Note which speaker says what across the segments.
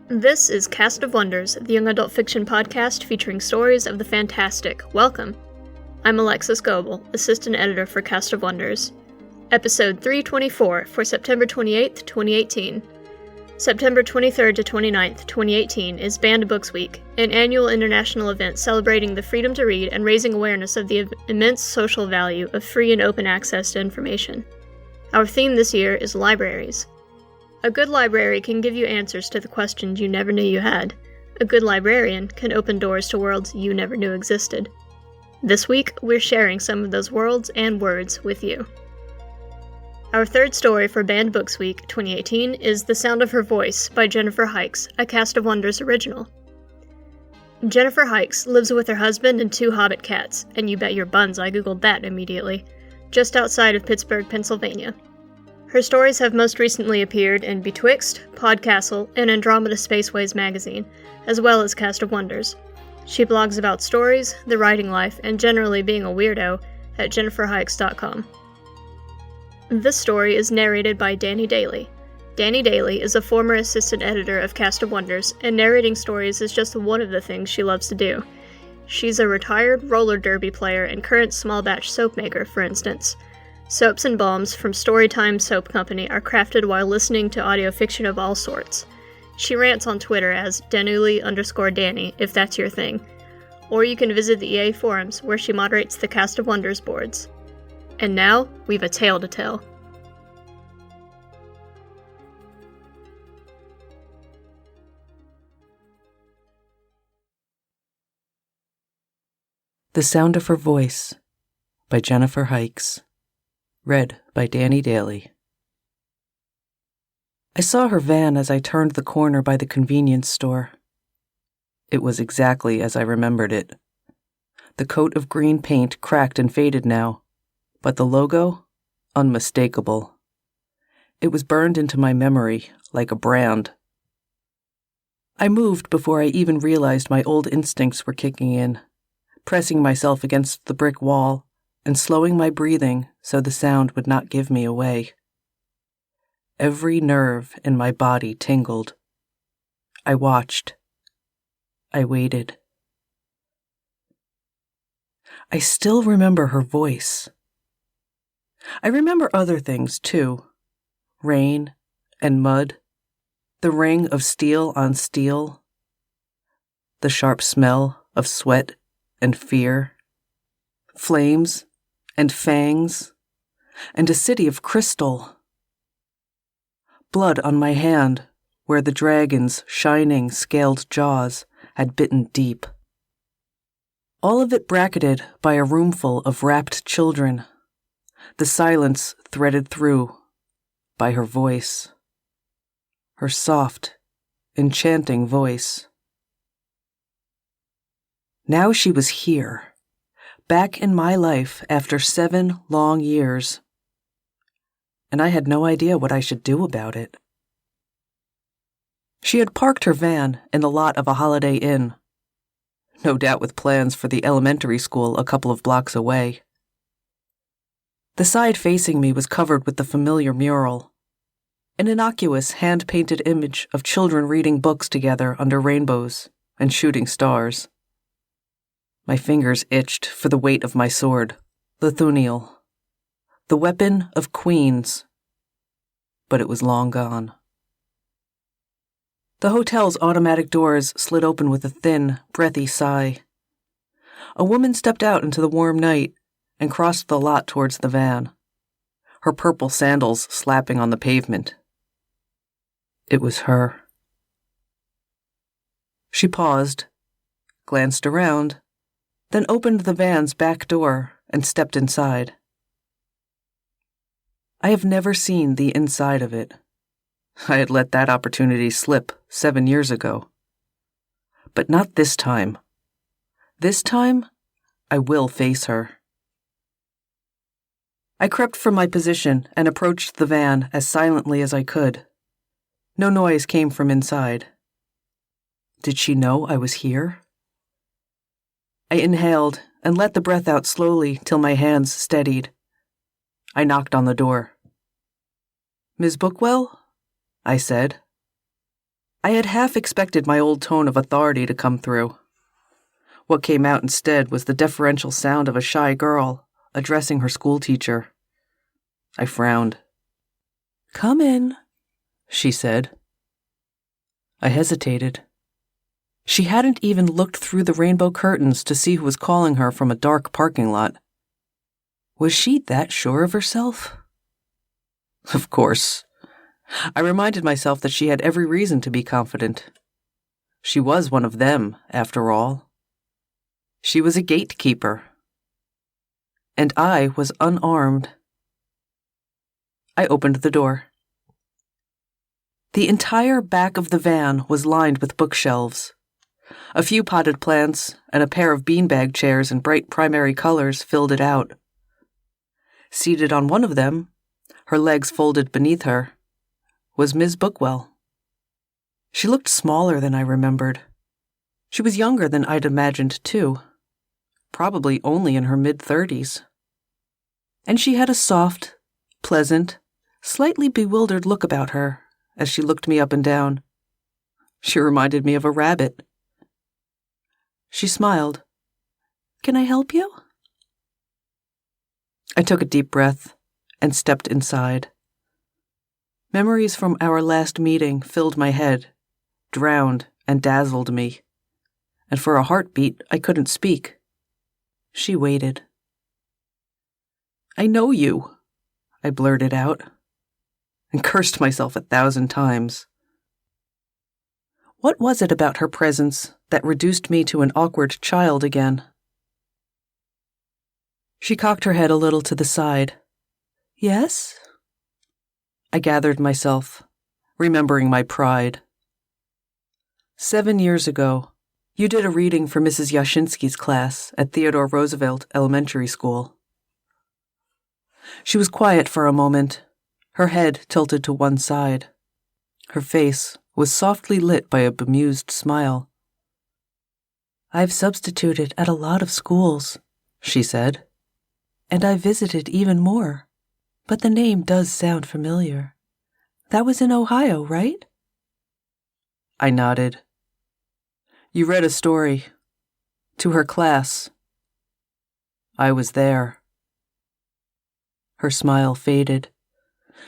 Speaker 1: This is Cast of Wonders, the young adult fiction podcast featuring stories of the fantastic. Welcome. I'm Alexis Goebel, assistant editor for Cast of Wonders. Episode 324 for September 28th, 2018. September 23rd to 29th, 2018 is Banned Books Week, an annual international event celebrating the freedom to read and raising awareness of the immense social value of free and open access to information. Our theme this year is libraries. A good library can give you answers to the questions you never knew you had. A good librarian can open doors to worlds you never knew existed. This week, we're sharing some of those worlds and words with you. Our third story for Banned Books Week 2018 is The Sound of Her Voice by Jennifer Hykes, a Cast of Wonders original. Jennifer Hykes lives with her husband and 2 hobbit cats, and you bet your buns I googled that immediately, just outside of Pittsburgh, Pennsylvania. Her stories have most recently appeared in Betwixt, Podcastle, and Andromeda Spaceways magazine, as well as Cast of Wonders. She blogs about stories, the writing life, and generally being a weirdo at jenniferhykes.com. This story is narrated by Danny Daly. Danny Daly is a former assistant editor of Cast of Wonders, and narrating stories is just one of the things she loves to do. She's a retired roller derby player and current small batch soap maker, for instance. Soaps and balms from Storytime Soap Company are crafted while listening to audio fiction of all sorts. She rants on Twitter as Danuli_Danny, if that's your thing. Or you can visit the EA forums, where she moderates the Cast of Wonders boards. And now, we've a tale to tell.
Speaker 2: The Sound of Her Voice by Jennifer Hykes. Read by Danny Daly. I saw her van as I turned the corner by the convenience store. It was exactly as I remembered it. The coat of green paint cracked and faded now, but the logo, unmistakable. It was burned into my memory like a brand. I moved before I even realized my old instincts were kicking in, pressing myself against the brick wall and slowing my breathing so the sound would not give me away. Every nerve in my body tingled. I watched. I waited. I still remember her voice. I remember other things, too. Rain and mud, the ring of steel on steel, the sharp smell of sweat and fear, flames and fangs, and a city of crystal. Blood on my hand where the dragon's shining, scaled jaws had bitten deep. All of it bracketed by a roomful of rapt children, the silence threaded through by her voice, her soft, enchanting voice. Now she was here, back in my life after 7 long years, and I had no idea what I should do about it. She had parked her van in the lot of a Holiday Inn, no doubt with plans for the elementary school a couple of blocks away. The side facing me was covered with the familiar mural, an innocuous hand-painted image of children reading books together under rainbows and shooting stars. My fingers itched for the weight of my sword, Lithuniel, the weapon of queens, but it was long gone. The hotel's automatic doors slid open with a thin, breathy sigh. A woman stepped out into the warm night and crossed the lot towards the van, her purple sandals slapping on the pavement. It was her. She paused, glanced around, then opened the van's back door and stepped inside. I have never seen the inside of it. I had let that opportunity slip 7 years ago. But not this time. This time, I will face her. I crept from my position and approached the van as silently as I could. No noise came from inside. Did she know I was here? I inhaled and let the breath out slowly till my hands steadied. I knocked on the door. "Ms. Bookwell?" I said. I had half expected my old tone of authority to come through. What came out instead was the deferential sound of a shy girl addressing her schoolteacher. I frowned. "Come in," she said. I hesitated. She hadn't even looked through the rainbow curtains to see who was calling her from a dark parking lot. Was she that sure of herself? Of course. I reminded myself that she had every reason to be confident. She was one of them, after all. She was a gatekeeper. And I was unarmed. I opened the door. The entire back of the van was lined with bookshelves. A few potted plants and a pair of beanbag chairs in bright primary colors filled it out. Seated on one of them, her legs folded beneath her, was Ms. Bookwell. She looked smaller than I remembered. She was younger than I'd imagined, too. Probably only in her mid-30s. And she had a soft, pleasant, slightly bewildered look about her as she looked me up and down. She reminded me of a rabbit. She smiled. "Can I help you?" I took a deep breath and stepped inside. Memories from our last meeting filled my head, drowned and dazzled me, and for a heartbeat I couldn't speak. She waited. "I know you," I blurted out, and cursed myself 1,000 times. What was it about her presence that reduced me to an awkward child again? She cocked her head a little to the side. "Yes?" I gathered myself, remembering my pride. 7 years ago, you did a reading for Mrs. Yashinsky's class at Theodore Roosevelt Elementary School. She was quiet for a moment, her head tilted to one side. Her face was softly lit by a bemused smile. "I've substituted at a lot of schools," she said, "and I visited even more. But the name does sound familiar. That was in Ohio, right?" I nodded. "You read a story. To her class. I was there." Her smile faded.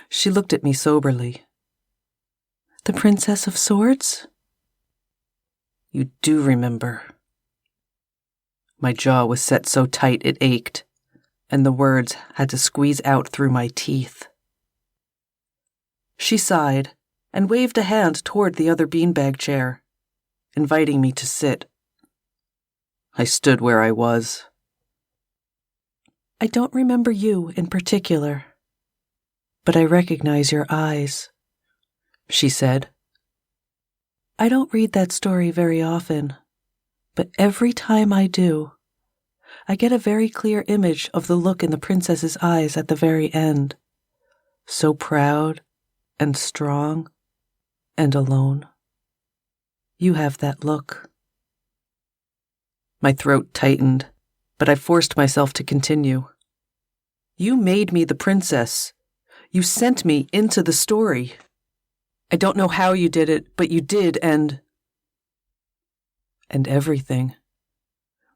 Speaker 2: She looked at me soberly. "The Princess of Swords?" "You do remember." My jaw was set so tight it ached, and the words had to squeeze out through my teeth. She sighed and waved a hand toward the other beanbag chair, inviting me to sit. I stood where I was. "I don't remember you in particular, but I recognize your eyes," she said. "I don't read that story very often, but every time I do, I get a very clear image of the look in the princess's eyes at the very end. So proud and strong and alone. You have that look." My throat tightened, but I forced myself to continue. "You made me the princess. You sent me into the story. I don't know how you did it, but you did, and everything.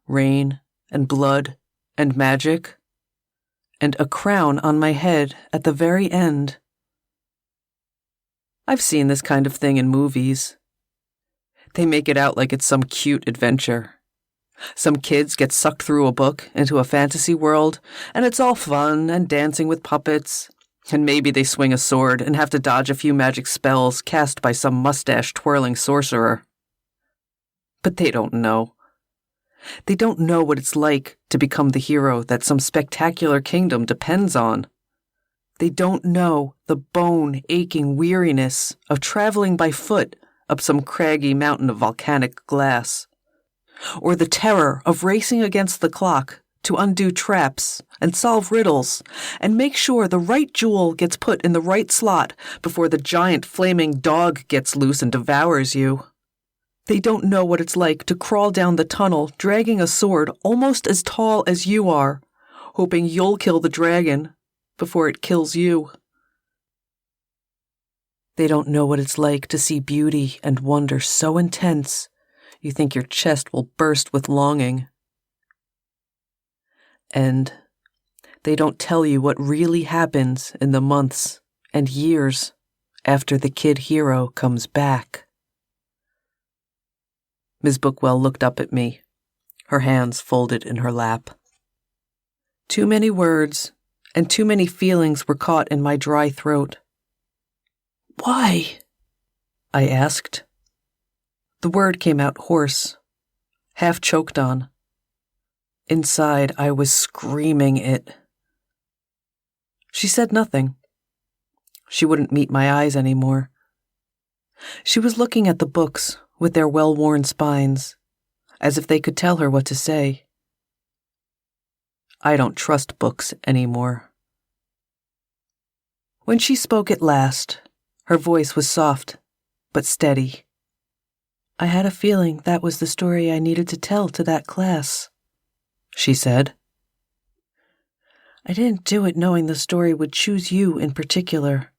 Speaker 2: Rain and blood and magic, and a crown on my head at the very end. I've seen this kind of thing in movies. They make it out like it's some cute adventure. Some kids get sucked through a book into a fantasy world, and it's all fun and dancing with puppets, and maybe they swing a sword and have to dodge a few magic spells cast by some mustache-twirling sorcerer. But they don't know. They don't know what it's like to become the hero that some spectacular kingdom depends on. They don't know the bone-aching weariness of traveling by foot up some craggy mountain of volcanic glass, or the terror of racing against the clock to undo traps and solve riddles and make sure the right jewel gets put in the right slot before the giant flaming dog gets loose and devours you. They don't know what it's like to crawl down the tunnel dragging a sword almost as tall as you are, hoping you'll kill the dragon before it kills you. They don't know what it's like to see beauty and wonder so intense you think your chest will burst with longing. And they don't tell you what really happens in the months and years after the kid hero comes back. Ms. Bookwell looked up at me, her hands folded in her lap. Too many words and too many feelings were caught in my dry throat. "Why?" I asked. The word came out hoarse, half choked on. Inside, I was screaming it. She said nothing. She wouldn't meet my eyes anymore. She was looking at the books with their well-worn spines, as if they could tell her what to say. I don't trust books anymore. When she spoke at last, her voice was soft, but steady. "I had a feeling that was the story I needed to tell to that class," she said. "I didn't do it knowing the story would choose you in particular,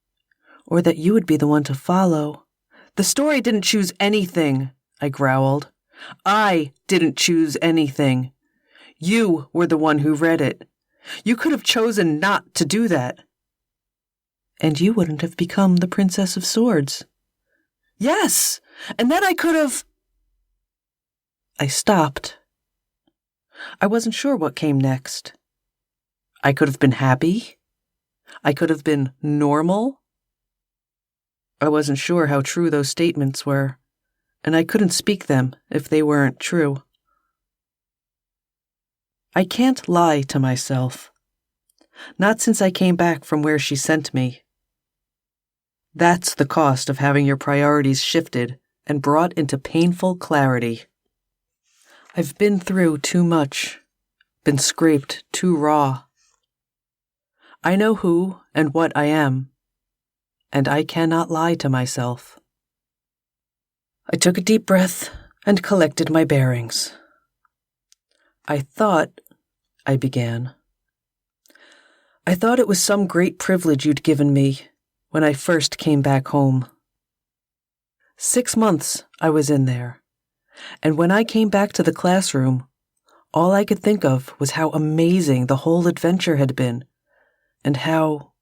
Speaker 2: or that you would be the one to follow." "The story didn't choose anything," I growled. "I didn't choose anything. You were the one who read it. You could have chosen not to do that." "And you wouldn't have become the Princess of Swords." "Yes, and then I could have—" I stopped. I wasn't sure what came next. I could have been happy. I could have been normal. I wasn't sure how true those statements were, and I couldn't speak them if they weren't true. I can't lie to myself. Not since I came back from where she sent me. That's the cost of having your priorities shifted and brought into painful clarity. I've been through too much, been scraped too raw. I know who and what I am, and I cannot lie to myself. I took a deep breath and collected my bearings. I thought it was some great privilege you'd given me when I first came back home. 6 months I was in there, and when I came back to the classroom, all I could think of was how amazing the whole adventure had been, and how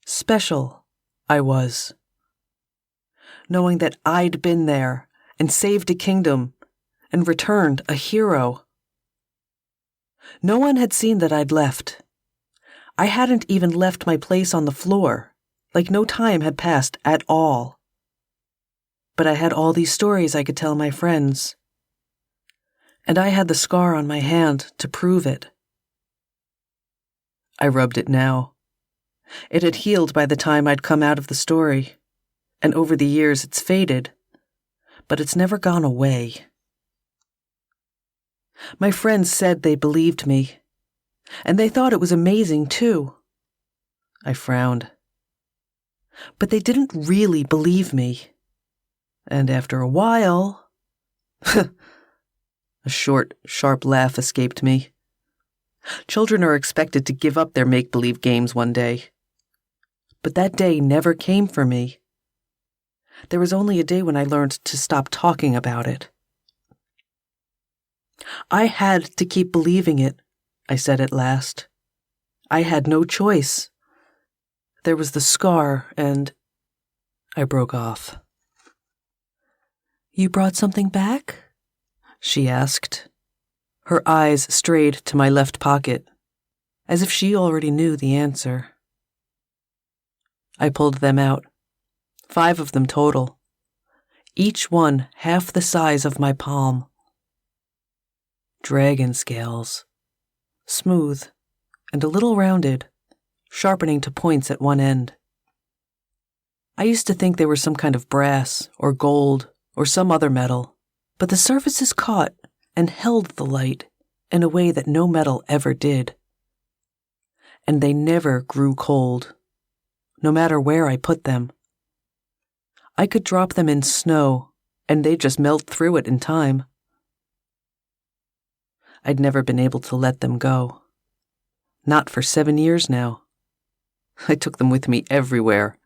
Speaker 2: special I was. Knowing that I'd been there and saved a kingdom and returned a hero. No one had seen that I'd left. I hadn't even left my place on the floor, like no time had passed at all. But I had all these stories I could tell my friends. And I had the scar on my hand to prove it. I rubbed it now. It had healed by the time I'd come out of the story, and over the years it's faded, but it's never gone away. My friends said they believed me, and they thought it was amazing too. I frowned. But they didn't really believe me. And after a while... A short, sharp laugh escaped me. Children are expected to give up their make-believe games one day. But that day never came for me. There was only a day when I learned to stop talking about it. I had to keep believing it, I said at last. I had no choice. There was the scar, and I broke off. "You brought something back?" she asked. Her eyes strayed to my left pocket, as if she already knew the answer. I pulled them out, 5 of them total, each one half the size of my palm. Dragon scales, smooth and a little rounded, sharpening to points at one end. I used to think they were some kind of brass or gold or some other metal, but the surfaces caught and held the light in a way that no metal ever did. And they never grew cold, no matter where I put them. I could drop them in snow, and they'd just melt through it in time. I'd never been able to let them go. Not for 7 years now. I took them with me everywhere.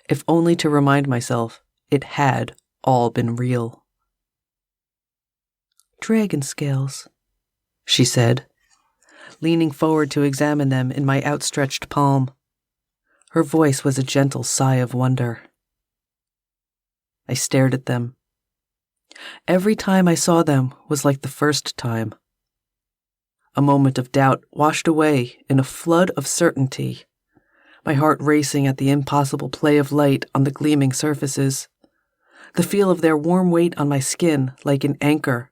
Speaker 2: if only to remind myself it had all been real. "Dragon scales," she said, leaning forward to examine them in my outstretched palm. Her voice was a gentle sigh of wonder. I stared at them. Every time I saw them was like the first time. A moment of doubt washed away in a flood of certainty, my heart racing at the impossible play of light on the gleaming surfaces, the feel of their warm weight on my skin like an anchor.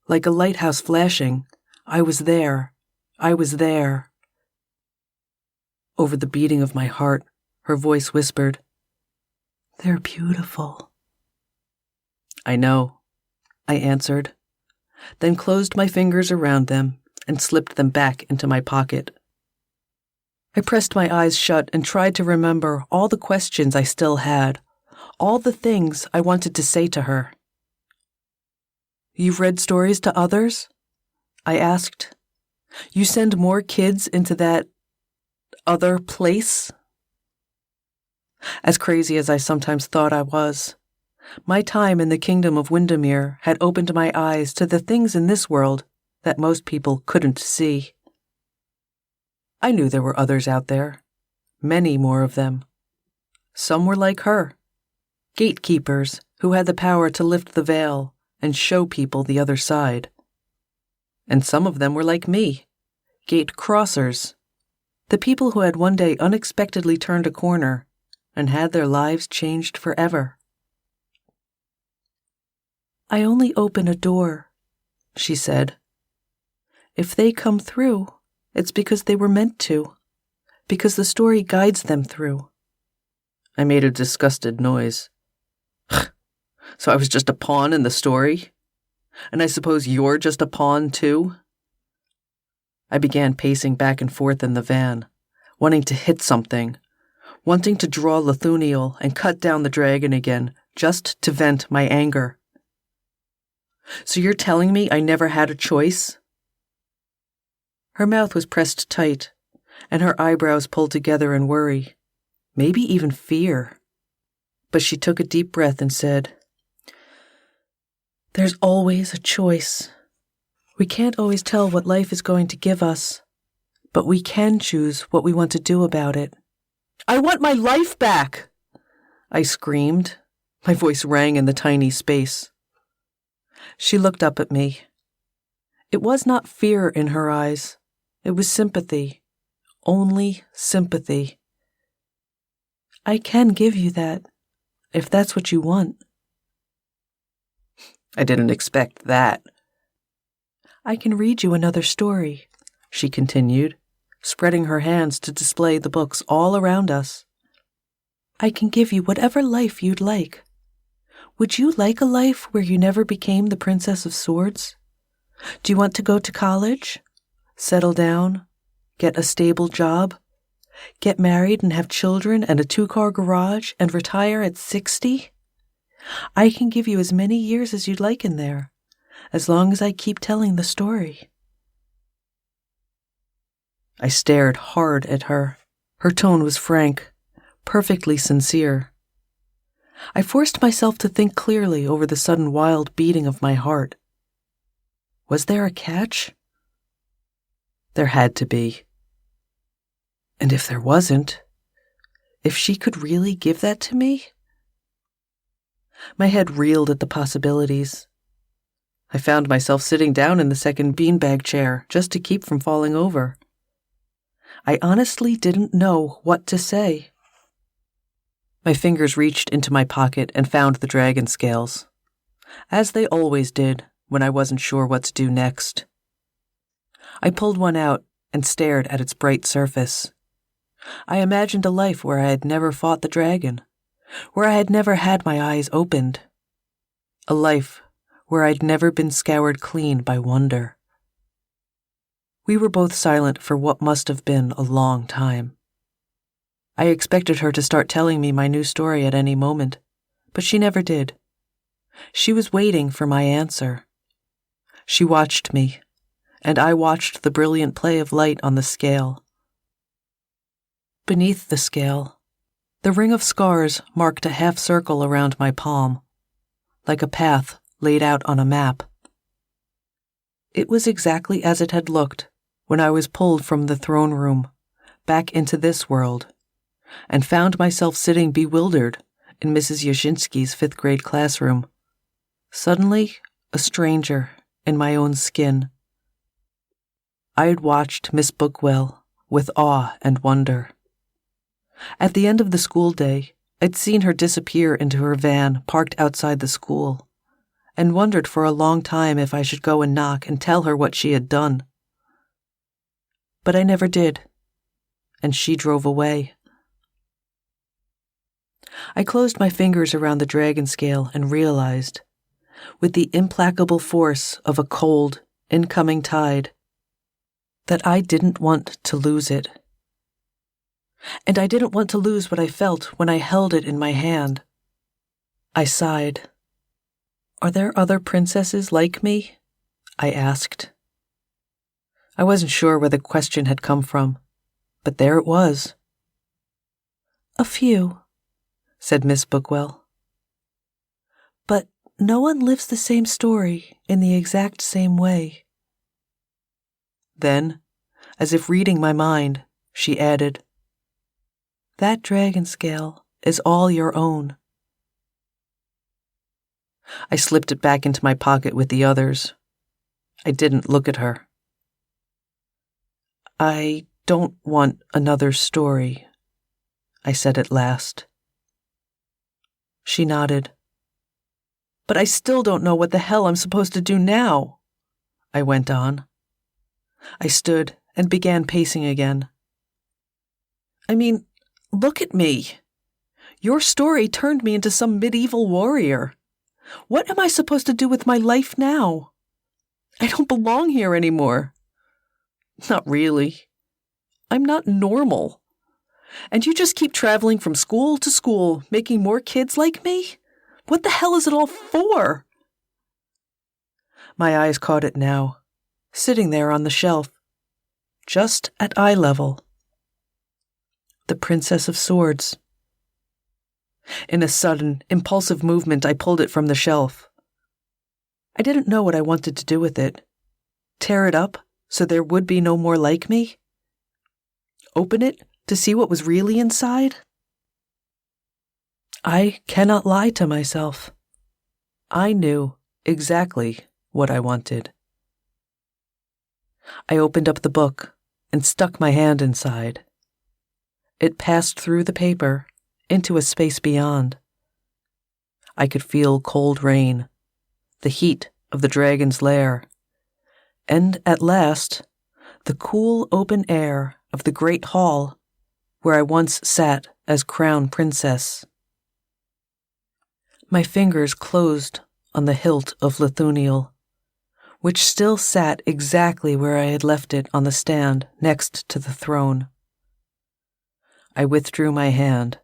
Speaker 2: Like a lighthouse flashing, I was there. I was there. Over the beating of my heart, her voice whispered, "They're beautiful." "I know," I answered, then closed my fingers around them and slipped them back into my pocket. I pressed my eyes shut and tried to remember all the questions I still had, all the things I wanted to say to her. "You've read stories to others?" I asked. "You send more kids into that other place?" As crazy as I sometimes thought I was, my time in the kingdom of Windermere had opened my eyes to the things in this world that most people couldn't see. I knew there were others out there, many more of them. Some were like her, gatekeepers who had the power to lift the veil and show people the other side. And some of them were like me, gate crossers, the people who had one day unexpectedly turned a corner and had their lives changed forever. "I only open a door," she said. "If they come through, it's because they were meant to, because the story guides them through." I made a disgusted noise. "So I was just a pawn in the story? And I suppose you're just a pawn, too?" I began pacing back and forth in the van, wanting to hit something, wanting to draw Lithuniel and cut down the dragon again, just to vent my anger. "So you're telling me I never had a choice?" Her mouth was pressed tight, and her eyebrows pulled together in worry, maybe even fear. But she took a deep breath and said, "There's always a choice. We can't always tell what life is going to give us, but we can choose what we want to do about it." "I want my life back!" I screamed. My voice rang in the tiny space. She looked up at me. It was not fear in her eyes. It was sympathy. Only sympathy. "I can give you that, if that's what you want." I didn't expect that. "I can read you another story," she continued, spreading her hands to display the books all around us. "I can give you whatever life you'd like. Would you like a life where you never became the Princess of Swords? Do you want to go to college? Settle down? Get a stable job? Get married and have children and a 2-car garage and retire at 60? I can give you as many years as you'd like in there, as long as I keep telling the story." I stared hard at her. Her tone was frank, perfectly sincere. I forced myself to think clearly over the sudden wild beating of my heart. Was there a catch? There had to be. And if there wasn't, if she could really give that to me? My head reeled at the possibilities. I found myself sitting down in the second beanbag chair just to keep from falling over. I honestly didn't know what to say. My fingers reached into my pocket and found the dragon scales, as they always did when I wasn't sure what to do next. I pulled one out and stared at its bright surface. I imagined a life where I had never fought the dragon, where I had never had my eyes opened. A life where I'd never been scoured clean by wonder. We were both silent for what must have been a long time. I expected her to start telling me my new story at any moment, but she never did. She was waiting for my answer. She watched me, and I watched the brilliant play of light on the scale. Beneath the scale, The ring of scars marked a half circle around my palm, like a path laid out on a map. It was exactly as it had looked when I was pulled from the throne room back into this world and found myself sitting bewildered in Mrs. Yashinsky's 5th grade classroom, suddenly a stranger in my own skin. I had watched Miss Bookwell with awe and wonder. At the end of the school day, I'd seen her disappear into her van parked outside the school, and wondered for a long time if I should go and knock and tell her what she had done. But I never did, and she drove away. I closed my fingers around the dragon scale and realized, with the implacable force of a cold, incoming tide, that I didn't want to lose it. And I didn't want to lose what I felt when I held it in my hand. I sighed. "Are there other princesses like me?" I asked. I wasn't sure where the question had come from, but there it was. "A few," said Miss Bookwell. "But no one lives the same story in the exact same way." Then, as if reading my mind, she added, "That dragon scale is all your own." I slipped it back into my pocket with the others. I didn't look at her. "I don't want another story," I said at last. She nodded. "But I still don't know what the hell I'm supposed to do now," I went on. I stood and began pacing again. "I mean, look at me. Your story turned me into some medieval warrior. What am I supposed to do with my life now? I don't belong here anymore. Not really. I'm not normal. And you just keep traveling from school to school, making more kids like me? What the hell is it all for?" My eyes caught it now, sitting there on the shelf, just at eye level. The Princess of Swords. In a sudden, impulsive movement, I pulled it from the shelf. I didn't know what I wanted to do with it. Tear it up so there would be no more like me? Open it to see what was really inside? I cannot lie to myself. I knew exactly what I wanted. I opened up the book and stuck my hand inside. It passed through the paper into a space beyond. I could feel cold rain, the heat of the dragon's lair, and at last, the cool open air of the great hall where I once sat as crown princess. My fingers closed on the hilt of Lithuniel, which still sat exactly where I had left it on the stand next to the throne. I withdrew my hand,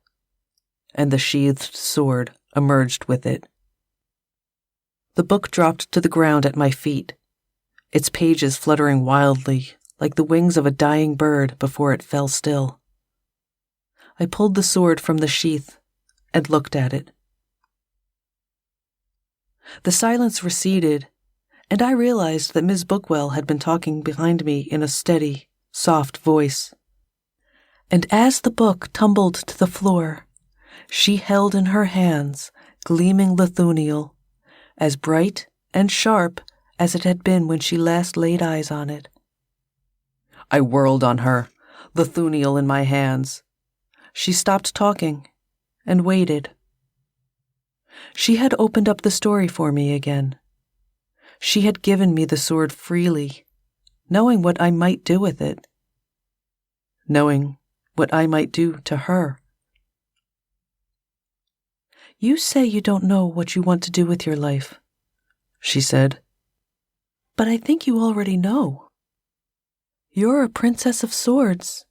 Speaker 2: and the sheathed sword emerged with it. The book dropped to the ground at my feet, its pages fluttering wildly like the wings of a dying bird before it fell still. I pulled the sword from the sheath and looked at it. The silence receded, and I realized that Ms. Bookwell had been talking behind me in a steady, soft voice. And as the book tumbled to the floor, she held in her hands gleaming Lithuniel, as bright and sharp as it had been when she last laid eyes on it. I whirled on her, Lithuniel in my hands. She stopped talking and waited. She had opened up the story for me again. She had given me the sword freely, knowing what I might do with it, knowing what I might do to her. "You say you don't know what you want to do with your life," she said. "But I think you already know. You're a princess of swords,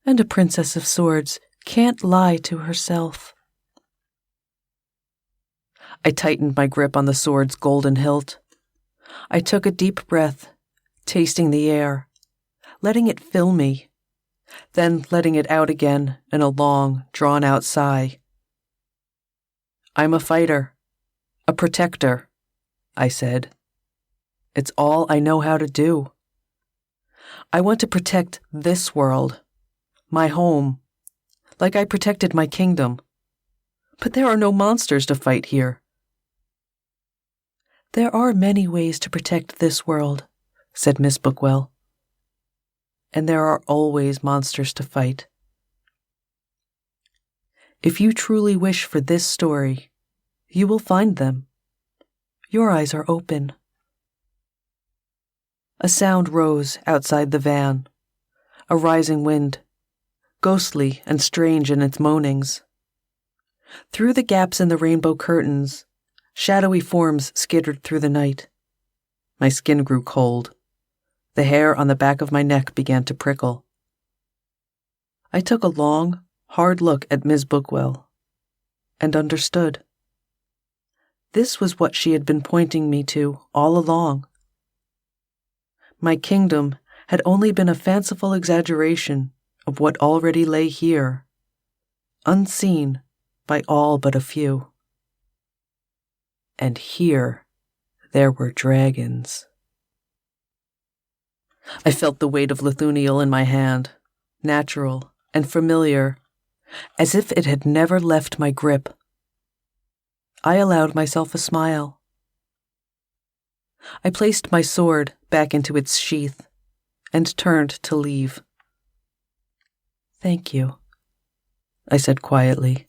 Speaker 2: and a princess of swords can't lie to herself." I tightened my grip on the sword's golden hilt. I took a deep breath, tasting the air, letting it fill me, then letting it out again in a long, drawn-out sigh. "I'm a fighter, a protector," I said. "It's all I know how to do. I want to protect this world, my home, like I protected my kingdom. But there are no monsters to fight here." "There are many ways to protect this world," said Miss Bookwell. "And there are always monsters to fight. If you truly wish for this story, you will find them. Your eyes are open." A sound rose outside the van, a rising wind, ghostly and strange in its moanings. Through the gaps in the rainbow curtains, shadowy forms skittered through the night. My skin grew cold. The hair on the back of my neck began to prickle. I took a long, hard look at Ms. Bookwell and understood. This was what she had been pointing me to all along. My kingdom had only been a fanciful exaggeration of what already lay here, unseen by all but a few. And here there were dragons. I felt the weight of Lithuniel in my hand, natural and familiar, as if it had never left my grip. I allowed myself a smile. I placed my sword back into its sheath and turned to leave. "Thank you," I said quietly.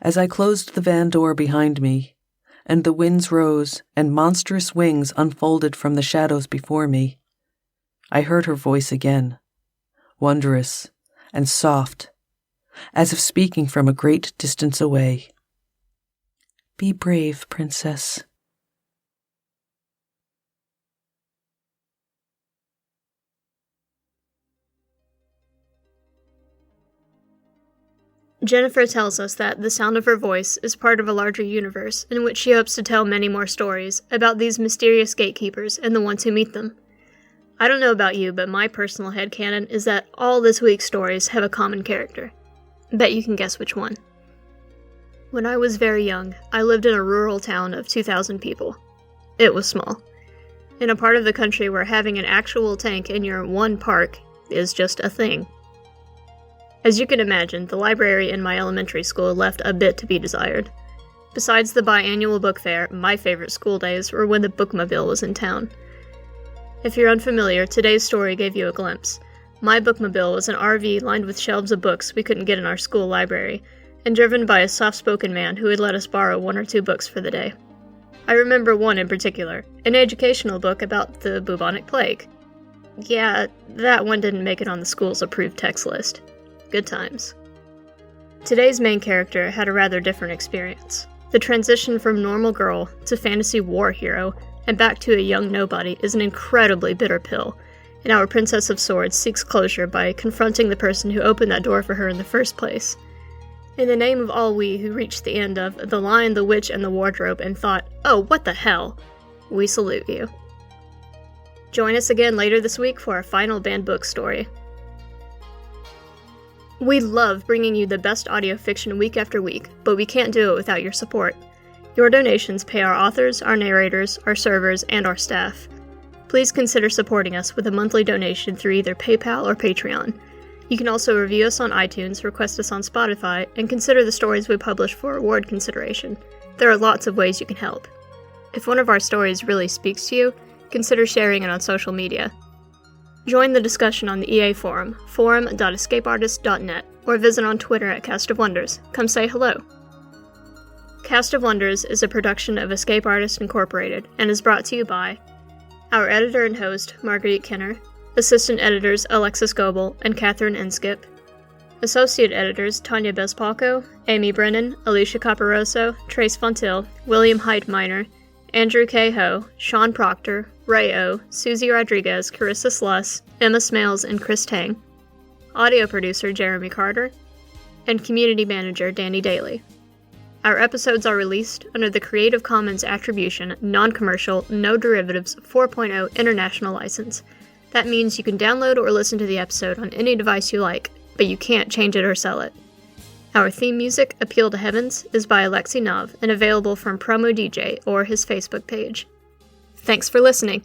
Speaker 2: As I closed the van door behind me, and the winds rose and monstrous wings unfolded from the shadows before me, I heard her voice again, wondrous and soft, as if speaking from a great distance away. "Be brave, Princess."
Speaker 1: Jennifer tells us that the sound of her voice is part of a larger universe in which she hopes to tell many more stories about these mysterious gatekeepers and the ones who meet them. I don't know about you, but my personal headcanon is that all this week's stories have a common character. Bet you can guess which one. When I was very young, I lived in a rural town of 2,000 people. It was small. In a part of the country where having an actual tank in your one park is just a thing. As you can imagine, the library in my elementary school left a bit to be desired. Besides the biannual book fair, my favorite school days were when the bookmobile was in town. If you're unfamiliar, today's story gave you a glimpse. My bookmobile was an RV lined with shelves of books we couldn't get in our school library, and driven by a soft-spoken man who would let us borrow 1 or 2 books for the day. I remember one in particular, an educational book about the bubonic plague. Yeah, that one didn't make it on the school's approved text list. Good times. Today's main character had a rather different experience. The transition from normal girl to fantasy war hero and back to a young nobody is an incredibly bitter pill, and our Princess of Swords seeks closure by confronting the person who opened that door for her in the first place. In the name of all we who reached the end of The Lion, the Witch, and the Wardrobe and thought, "Oh, what the hell?" we salute you. Join us again later this week for our final banned book story. We love bringing you the best audio fiction week after week, but we can't do it without your support. Your donations pay our authors, our narrators, our servers, and our staff. Please consider supporting us with a monthly donation through either PayPal or Patreon. You can also review us on iTunes, request us on Spotify, and consider the stories we publish for award consideration. There are lots of ways you can help. If one of our stories really speaks to you, consider sharing it on social media. Join the discussion on the EA forum, forum.escapeartist.net, or visit on Twitter at Cast of Wonders. Come say hello. Cast of Wonders is a production of Escape Artists Incorporated and is brought to you by our editor and host, Marguerite Kenner, assistant editors Alexis Goebel and Catherine Inskip, associate editors Tanya Bespalko, Amy Brennan, Alicia Caparoso, Trace Fontil, William Height Minor, Andrew K. Ho, Sean Proctor, Ray O, Susie Rodriguez, Carissa Sluss, Emma Smales, and Chris Tang, audio producer Jeremy Carter, and community manager Danny Daly. Our episodes are released under the Creative Commons Attribution, Non-Commercial, No Derivatives 4.0 International License. That means you can download or listen to the episode on any device you like, but you can't change it or sell it. Our theme music, Appeal to Heavens, is by Alexi Nav and available from Promo DJ or his Facebook page. Thanks for listening.